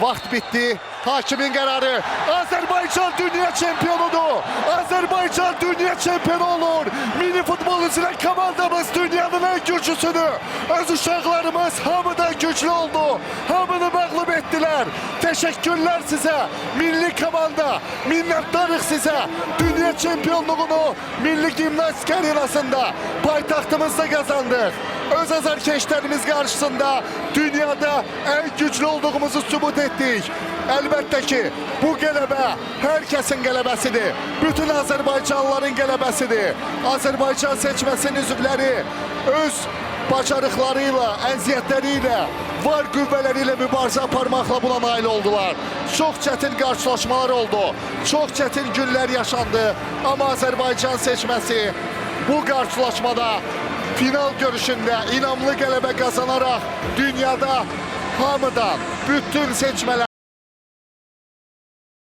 Vaxt bitdi. Hakimin qərarı. Azərbaycan dünya çempionudur. Azərbaycan dünya çempionu olur. Milli futbol üzrə komandamız dünyanın ən güclüsünü. Öz uşaqlarımız hamıdan güclü oldu. Hamını məğlub etdilər. Təşəkkürlər sizə. Milli komanda. Minnətdarıq sizə. Dünya çempionluğunu Milli Gimnastik Arenasında paytaxtımızda qazandıq. Öz azarkeşlərimiz qarşısında dünyada ən güclü olduğumuzu sübut etdik. Əlbəttə ki, bu qələbə hər kəsin qələbəsidir. Bütün Azərbaycanlıların qələbəsidir. Azərbaycan seçməsinin üzvləri öz bacarıqlarıyla, əziyyətləriyle, var qüvvələri mübarizə aparmaqla buna nail oldular. Çox çətin qarşılaşmalar oldu. Çox çətin günlər yaşandı. Amma Azərbaycan seçməsi bu qarşılaşmada final görüşündə inamlı qələbə qazanaraq dünyada hamıdan, bütün seçmələr